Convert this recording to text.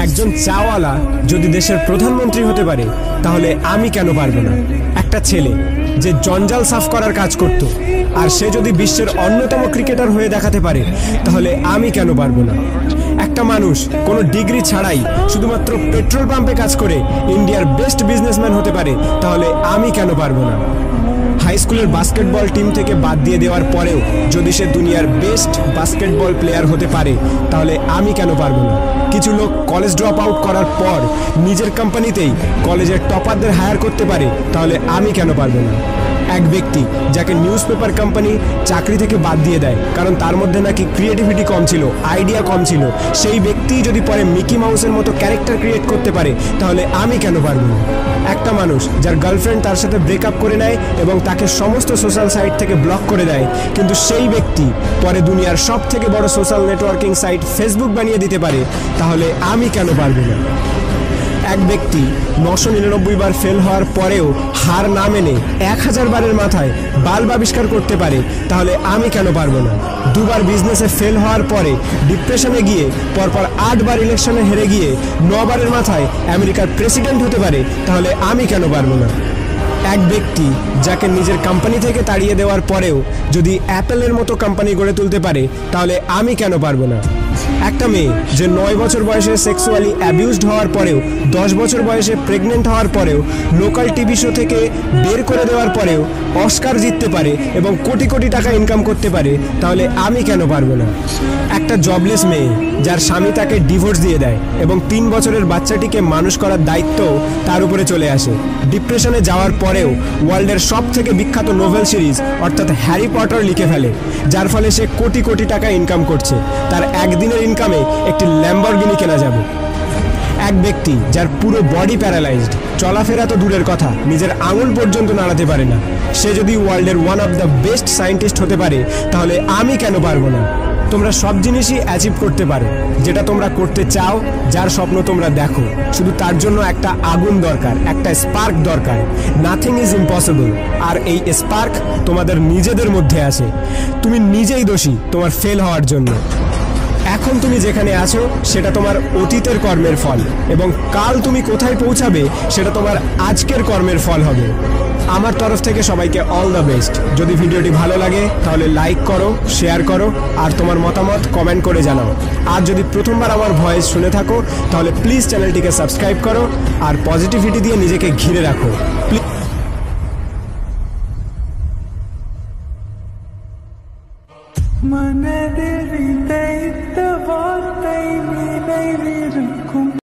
একজন চাওয়ালা যদি দেশের প্রধানমন্ত্রী হতে পারে তাহলে আমি কেন পারবো না? একটা ছেলে যে জঞ্জাল সাফ করার কাজ করত আর সে যদি বিশ্বের অন্যতম ক্রিকেটার হয়ে দেখাতে পারে তাহলে আমি কেন পারবো না? একটা মানুষ কোনো ডিগ্রি ছাড়াই শুধুমাত্র পেট্রোল পাম্পে কাজ করে ইন্ডিয়ার বেস্ট বিজনেসম্যান হতে পারে তাহলে আমি কেন পারবো না? হাই স্কুলের বাস্কেটবল টিম থেকে বাদ দিয়ে দেওয়ার পরেও যদি সে দুনিয়ার বেস্ট বাস্কেটবল প্লেয়ার হতে পারে তাহলে আমি কেন পারবো না? কিছু লোক কলেজ ড্রপ আউট করার পর নিজের কোম্পানিতেই কলেজের টপারদের হায়ার করতে পারে তাহলে আমি কেন পারবো না? এক ব্যক্তি যাকে নিউজ পেপার কোম্পানি চাকরি থেকে বাদ দিয়ে দেয় কারণ তার মধ্যে নাকি ক্রিয়েটিভিটি কম ছিল, আইডিয়া কম ছিল, সেই ব্যক্তি যদি পরে মিকি মাউসের মতো ক্যারেক্টার ক্রিয়েট করতে পারে তাহলে আমি কেন পারবো না? একটা মানুষ যার গার্লফ্রেন্ড তার সাথে ব্রেকআপ করে নেয় এবং তাকে সমস্ত সোশ্যাল সাইট থেকে ব্লক করে দেয়, কিন্তু সেই ব্যক্তি পরে দুনিয়ার সব থেকে বড় সোশ্যাল নেটওয়ার্কিং সাইট ফেসবুক বানিয়ে দিতে পারে তাহলে আমি কেন পারবো না? এক ব্যক্তি 999 বার ফেল হওয়ার পরেও হার না মেনে 1000 বারের মাথায় বাল্ব আবিষ্কার করতে পারে তাহলে আমি কেন পারবো না? দুবার বিজনেসে ফেল হওয়ার পরে ডিপ্রেশনে গিয়ে পরপর 8 বার ইলেকশনে হেরে গিয়ে 9 বারের মাথায় আমেরিকার প্রেসিডেন্ট হতে পারে তাহলে আমি কেন পারবো না? এক ব্যক্তি যাকে নিজের কোম্পানি থেকে তাড়িয়ে দেওয়ার পরেও যদি অ্যাপেলের মতো কোম্পানি গড়ে তুলতে পারে তাহলে আমি কেন পারবো না? একটা মেয়ে যে 9 বছর বয়সে সেক্সুয়ালি অ্যাবিউজড হওয়ার পরেও 10 বছর বয়সে প্রেগনেন্ট হওয়ার পরেও লোকাল টিভি শো থেকে বের করে দেওয়ার পরেও অস্কার জিততে পারে এবং কোটি কোটি টাকা ইনকাম করতে পারে তাহলে আমি কেন পারবো না? একটা জবলেস মেয়ে যার স্বামী তাকে ডিভোর্স দিয়ে দেয় এবং 3 বছরের বাচ্চাটিকে মানুষ করার দায়িত্ব তার উপরে চলে আসে, ডিপ্রেশনে যাওয়ার পরেও ওয়ার্ল্ডের সব থেকে বিখ্যাত নোভেল সিরিজ অর্থাৎ হ্যারি পটার লিখে ফেলে, যার ফলে সে কোটি কোটি টাকা ইনকাম করছে, তার একদিনের ইনকামে একটি ল্যাম্বরগিনি কেনা যাবে। এক ব্যক্তি যার পুরো বডি প্যারালাইজড, চলাফেরা তো দূরের কথা, নিজের আঙুল পর্যন্ত নাড়াতে পারে না, সে যদি ওয়ার্ল্ডের one of the best scientist হতে পারে তাহলে আমি কেন পারবো না? তোমরা সব জিনিসই অ্যাচিভ করতে পারো যেটা তোমরা করতে চাও, যার স্বপ্ন তোমরা দেখো, শুধু তার জন্য একটা আগুন দরকার, একটা স্পার্ক দরকার। নাথিং ইজ ইম্পসিবল, আর এই স্পার্ক তোমাদের নিজেদের মধ্যে আছে। তুমি নিজেই দোষী তোমার ফেল হওয়ার জন্য। এখন তুমি যেখানে আছো সেটা তোমার অতীতের কর্মের ফল, এবং কাল তুমি কোথায় পৌঁছাবে সেটা তোমার আজকের কর্মের ফল হবে। আমার তরফ থেকে সবাইকে অল দ্য বেস্ট। যদি ভিডিওটি ভালো লাগে তাহলে লাইক করো, শেয়ার করো, আর তোমার মতামত কমেন্ট করে জানাও। আর যদি প্রথমবার আমার ভয়েস শুনে থাকো তাহলে প্লিজ চ্যানেলটিকে সাবস্ক্রাইব করো আর পজিটিভিটি দিয়ে নিজেকে ঘিরে রাখো। প্লিজ